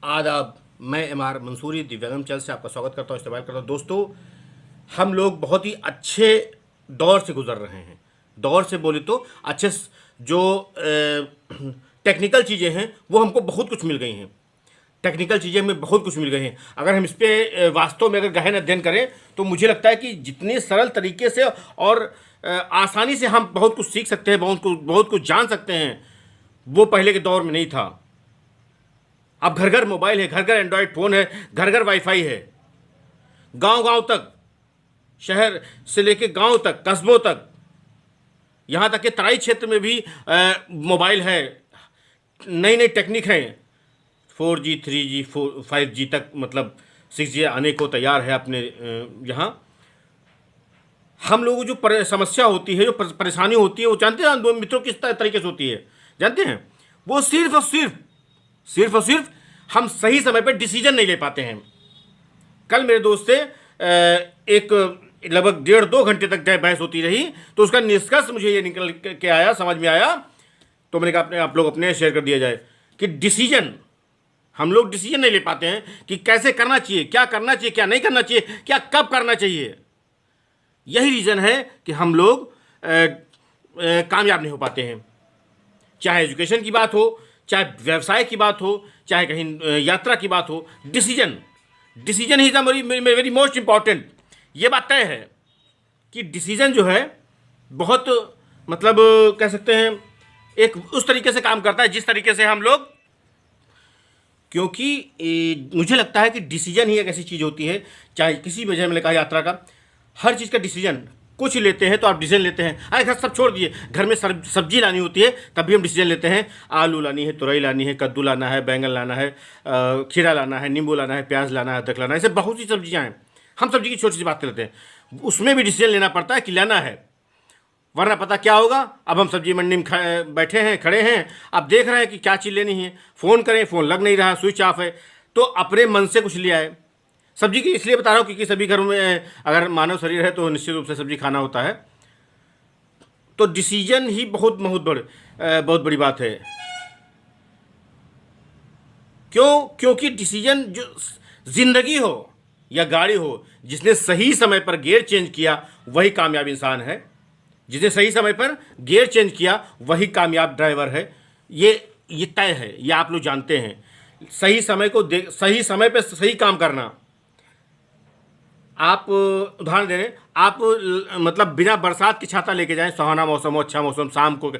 आदाब। मैं MR. Mansuri दिव्यांगम channel से आपका स्वागत करता हूँ, इस्तेमाल करता हूँ। दोस्तों, हम लोग बहुत ही अच्छे दौर से गुजर रहे हैं। दौर से बोले तो अच्छे जो टेक्निकल चीज़ें हैं वो हमको बहुत कुछ मिल गई हैं। टेक्निकल चीज़ें हमें बहुत कुछ मिल गई हैं। अगर हम इस पे वास्तव में अगर गहन अध्ययन करें तो मुझे लगता है कि जितने सरल तरीके से और आसानी से हम बहुत कुछ सीख सकते हैं, बहुत कुछ जान सकते हैं, वो पहले के दौर में नहीं था। अब घर घर मोबाइल है, घर घर एंड्रॉयड फ़ोन है, घर घर वाईफाई है। गांव गांव तक, शहर से लेके गांव तक, कस्बों तक, यहाँ तक कि तराई क्षेत्र में भी मोबाइल है। नई नई टेक्निक है। 4G 3G 5G तक, मतलब 6G आने को तैयार है अपने यहाँ। हम लोगों को जो समस्या होती है, जो परेशानी होती है, वो जानते हैं दो मित्रों किस तरीके से होती है, जानते हैं? वो सिर्फ और सिर्फ हम सही समय पर डिसीजन नहीं ले पाते हैं। कल मेरे दोस्त से एक लगभग 1.5-2 घंटे तक बहस होती रही, तो उसका निष्कर्ष मुझे ये निकल के आया, समझ में आया। तो मैंने कहा आप लोग अपने शेयर कर दिया जाए कि हम लोग डिसीजन नहीं ले पाते हैं कि कैसे करना चाहिए, क्या करना चाहिए, क्या नहीं करना चाहिए, क्या कब करना चाहिए। यही रीज़न है कि हम लोग कामयाब नहीं हो पाते हैं। चाहे एजुकेशन की बात हो, चाहे व्यवसाय की बात हो, चाहे कहीं यात्रा की बात हो, डिसीजन ही वेरी मोस्ट इम्पॉर्टेंट। ये बात तय है कि डिसीजन जो है बहुत, मतलब कह सकते हैं, एक उस तरीके से काम करता है जिस तरीके से हम लोग, क्योंकि मुझे लगता है कि डिसीजन ही एक ऐसी चीज़ होती है, चाहे किसी वजह, मैंने कहा यात्रा का, हर चीज़ का डिसीजन। कुछ लेते हैं तो आप डिसीजन लेते हैं, अरे घर सब छोड़ दिए, घर में सब्जी लानी होती है तब भी हम डिसीजन लेते हैं। आलू लानी है, तुरई लानी है, कद्दू लाना है, बैंगन लाना है, खीरा लाना है, नींबू लाना है, प्याज लाना है, अदरक लाना है, ऐसे बहुत सी सब्जियाँ हैं। हम सब्जी की छोटी सी बात करते हैं, उसमें भी डिसीजन लेना पड़ता है कि लेना है, वरना पता क्या होगा। अब हम सब्जी मंडी में बैठे हैं, खड़े हैं, अब देख रहे हैं कि क्या चीज़ लेनी है, फ़ोन करें, फ़ोन लग नहीं रहा, स्विच ऑफ है, तो अपने मन से कुछ ले आए। सब्जी की इसलिए बता रहा हूँ क्योंकि सभी घरों में अगर मानव शरीर है तो निश्चित रूप से सब्जी खाना होता है। तो डिसीजन ही बहुत बड़ी बात है। क्योंकि डिसीजन जो जिंदगी हो या गाड़ी हो, जिसने सही समय पर गियर चेंज किया वही कामयाब इंसान है। जिसने सही समय पर गियर चेंज किया वही कामयाब ड्राइवर है। ये तय है, ये आप लोग जानते हैं। सही सही समय पर सही काम करना। आप उदाहरण दे रहे हैं, आप मतलब बिना बरसात की छाता लेके जाएं, सुहाना मौसम हो, अच्छा मौसम, शाम को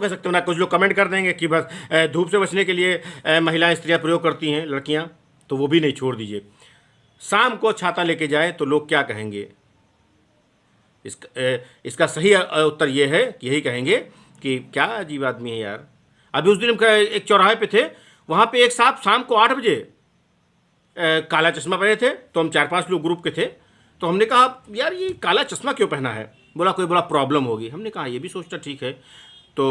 कह सकते हो ना। कुछ लोग कमेंट कर देंगे कि बस धूप से बचने के लिए महिलाएं, स्त्रियां प्रयोग करती हैं, लड़कियां, तो वो भी नहीं, छोड़ दीजिए। शाम को छाता लेके जाएं तो लोग क्या कहेंगे? इसका सही उत्तर ये है कि यही कहेंगे कि क्या अजीब आदमी है यार। अभी उस दिन हम एक चौराहे पे थे, वहाँ पे एक साहब शाम को 8 बजे काला चश्मा पहने थे। तो हम 4-5 लोग ग्रुप के थे, तो हमने कहा यार ये काला चश्मा क्यों पहना है? बोला कोई बड़ा प्रॉब्लम होगी। हमने कहा ये भी सोचता ठीक है। तो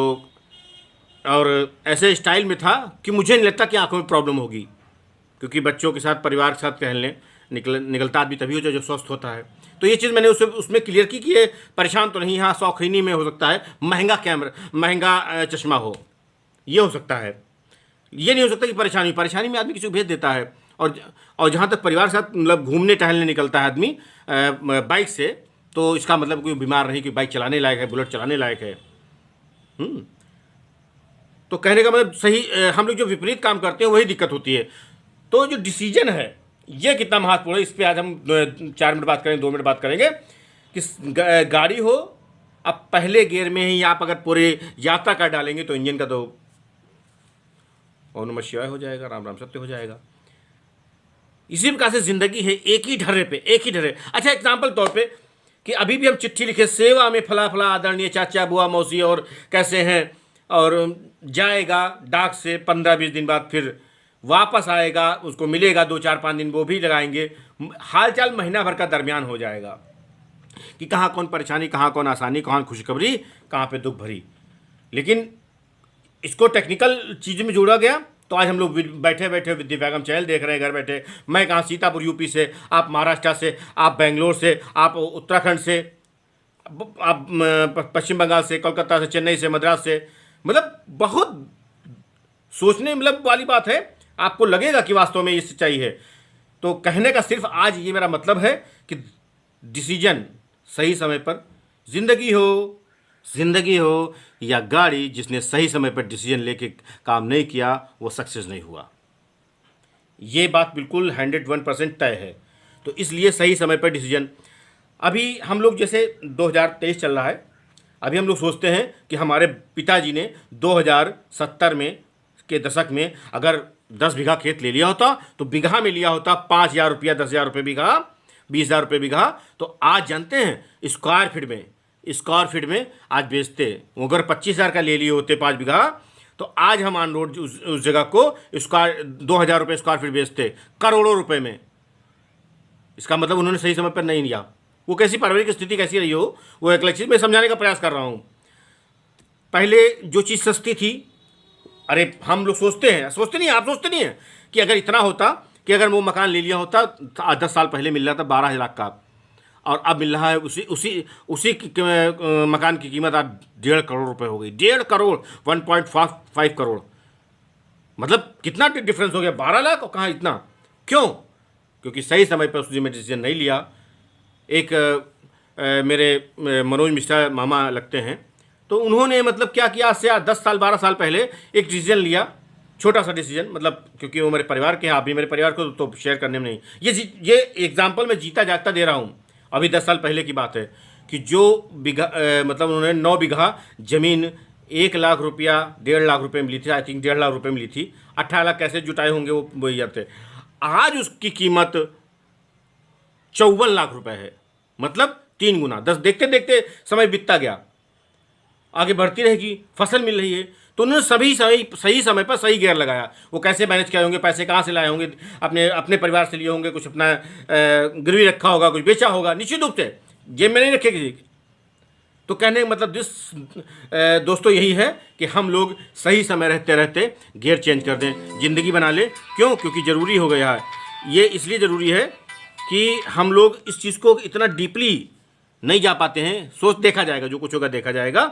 और ऐसे स्टाइल में था कि मुझे नहीं लगता कि आंखों में प्रॉब्लम होगी, क्योंकि बच्चों के साथ, परिवार के साथ टहलने निकलता आदमी तभी हो जो स्वस्थ होता है। तो ये चीज़ मैंने उसमें क्लियर की कि ये परेशान तो नहीं, हाँ शौकीनी में हो सकता है महंगा चश्मा हो, ये हो सकता है। ये नहीं हो सकता कि परेशानी में आदमी किसी को भेज देता है। और जहाँ तक परिवार के साथ मतलब घूमने टहलने निकलता है आदमी बाइक से, तो इसका मतलब कोई बीमार नहीं, कि बाइक चलाने लायक है, बुलेट चलाने लायक है। तो कहने का मतलब सही, हम लोग जो विपरीत काम करते हैं वही दिक्कत होती है। तो जो डिसीजन है ये कितना महत्वपूर्ण है, इस पर आज हम 4 मिनट बात करेंगे, 2 मिनट बात करेंगे कि गाड़ी हो, अब पहले गियर में ही आप अगर पूरे यात्रा कर डालेंगे तो इंजन का तो ओम नमः शिवाय हो जाएगा, राम राम सत्य हो जाएगा। इसी प्रकार से जिंदगी है, एक ही ढर्रे। अच्छा, एग्जाम्पल तौर पे कि अभी भी हम चिट्ठी लिखे, सेवा में फला फला आदरणीय चाचा बुआ मौसी और कैसे हैं, और जाएगा डाक से 15-20 दिन बाद, फिर वापस आएगा, उसको मिलेगा 2-4-5 दिन, वो भी लगाएंगे। हालचाल महीना भर का दरमियान हो जाएगा कि कहाँ कौन परेशानी, कहाँ कौन आसानी, कहाँ खुशखबरी, कहाँ पे दुख भरी। लेकिन इसको टेक्निकल चीज़ में जोड़ा गया तो आज हम लोग बैठे दिव्यांगम चैनल देख रहे हैं घर बैठे। मैं कहाँ, सीतापुर यूपी से, आप महाराष्ट्र से, आप बेंगलोर से, आप उत्तराखंड से, आप पश्चिम बंगाल से, कोलकाता से, चेन्नई से, मद्रास से, मतलब बहुत सोचने मतलब वाली बात है। आपको लगेगा कि वास्तव में ये सच्चाई है। तो कहने का सिर्फ आज ये मेरा मतलब है कि डिसीजन सही समय पर, जिंदगी हो या गाड़ी, जिसने सही समय पर डिसीजन लेके काम नहीं किया वो सक्सेस नहीं हुआ। ये बात बिल्कुल 101% तय है। तो इसलिए सही समय पर डिसीजन। अभी हम लोग जैसे 2023 चल रहा है, अभी हम लोग सोचते हैं कि हमारे पिताजी ने 2070 में के दशक में अगर 10 बीघा खेत ले लिया होता तो बीघा में लिया होता 5,000 रुपया, 10,000 रुपये बीघा, 20,000 रुपये बीघा। तो आज जानते हैं स्क्वायर फीट में आज बेचते। अगर 25,000 का ले लिए होते 5 बीघा तो आज हम ऑन रोड उस जगह को स्क्वायर 2,000 रुपये स्क्वायर फीट बेचते, करोड़ों रुपए में। इसका मतलब उन्होंने सही समय पर नहीं लिया। वो कैसी पारिवारिक स्थिति कैसी रही हो, वो एक चीज़ मैं समझाने का प्रयास कर रहा हूँ। पहले जो चीज़ सस्ती थी, अरे हम लोग सोचते नहीं, आप सोचते नहीं हैं कि अगर इतना होता कि अगर वो मकान ले लिया होता 10 साल पहले मिल रहा था 12 लाख का, और अब मिल रहा है उसी मकान की कीमत आज 1.5 करोड़ रुपए हो गई। 1.5 करोड़, 1.5 करोड़, मतलब कितना डिफरेंस हो गया। 12 लाख और कहाँ इतना, क्यों? क्योंकि सही समय पर उसने डिसीजन नहीं लिया। एक मेरे मनोज मिश्रा मामा लगते हैं, तो उन्होंने मतलब क्या किया, आज से 10 साल 12 साल पहले एक डिसीजन लिया, छोटा सा डिसीजन, मतलब क्योंकि वो मेरे परिवार के हैं, आप भी मेरे परिवार को तो शेयर करने में नहीं, ये एग्जाम्पल मैं जीता जागता दे रहा हूँ। अभी 10 साल पहले की बात है कि जो बीघा मतलब उन्होंने 9 बीघा ज़मीन 1 लाख रुपया, 1.5 लाख रुपये में ली थी, आई थिंक 1.5 लाख रुपये में ली थी। 18 लाख कैसे जुटाए होंगे वो याद थे। आज उसकी कीमत 54 लाख रुपए है, मतलब 3 गुना। 10 देखते देखते समय बीतता गया, आगे बढ़ती रहेगी, फसल मिल रही है। तो उन्होंने सही समय पर सही गियर लगाया। वो कैसे मैनेज किए होंगे, पैसे कहाँ से लाए होंगे, अपने परिवार से लिए होंगे, कुछ अपना गिरवी रखा होगा, कुछ बेचा होगा, निश्चित रूप से जेब में नहीं रखे किसी। तो कहने का मतलब दोस्तों यही है कि हम लोग सही समय रहते रहते गियर चेंज कर दें, ज़िंदगी बना लें। क्यों? क्योंकि ज़रूरी हो गया है। ये इसलिए ज़रूरी है कि हम लोग इस चीज़ को इतना डीपली नहीं जा पाते हैं। सोच देखा जाएगा, जो कुछ होगा देखा जाएगा।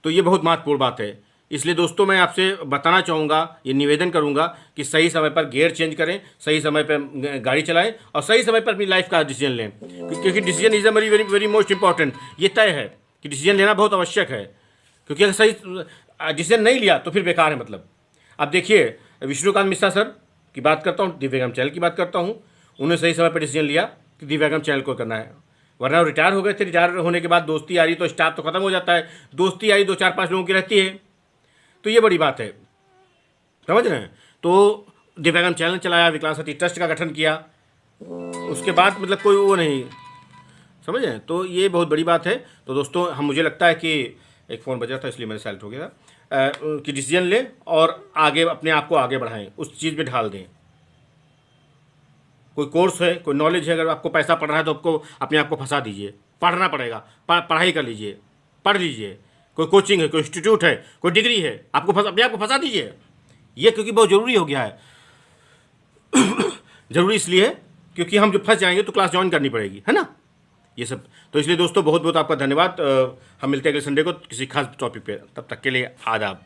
तो ये बहुत महत्वपूर्ण बात है। इसलिए दोस्तों मैं आपसे बताना चाहूँगा, ये निवेदन करूँगा कि सही समय पर गियर चेंज करें, सही समय पर गाड़ी चलाएं और सही समय पर अपनी लाइफ का डिसीजन लें। क्योंकि decision is a very very very most important. ये तय है कि डिसीजन लेना बहुत आवश्यक है, क्योंकि अगर सही डिसीजन नहीं लिया तो फिर बेकार है। मतलब अब देखिए, विष्णुकांत मिश्रा सर की बात करता हूँ, दिव्यांगम चैनल की बात करता हूँ। उन्होंने सही समय पर डिसीजन लिया कि दिव्यांगम चैनल को करना है, वरना वो रिटायर हो गए थे। रिटायर होने के बाद दोस्ती यारी तो स्टाफ तो खत्म हो जाता है, दोस्ती यारी 2-4-5 लोगों की रहती है। तो ये बड़ी बात है, समझ रहे हैं। तो दिव्यांगम चैनल चलाया, विकलांग साथी ट्रस्ट का गठन किया, उसके बाद मतलब कोई वो नहीं, समझ रहे हैं। तो ये बहुत बड़ी बात है। तो दोस्तों मुझे लगता है कि एक फ़ोन बजा था इसलिए मैंने साइलेंट हो गया था, कि डिसीजन लें और आगे अपने आप को आगे बढ़ाएं, उस चीज़ में ढाल दें। कोई कोर्स है, कोई नॉलेज है, अगर आपको पैसा पढ़ना है तो आपको अपने आप को फंसा दीजिए, पढ़ना पड़ेगा, पढ़ाई कर लीजिए, पढ़ लीजिए। कोई कोचिंग है, कोई इंस्टीट्यूट है, कोई डिग्री है, आपको अपने आप को फंसा दीजिए। ये क्योंकि बहुत ज़रूरी हो गया है। ज़रूरी इसलिए क्योंकि हम जब फंस जाएंगे तो क्लास ज्वाइन करनी पड़ेगी, है ना, ये सब। तो इसलिए दोस्तों बहुत बहुत आपका धन्यवाद। हम मिलते हैं अगले संडे को किसी खास टॉपिक पे। तब तक के लिए आदाब।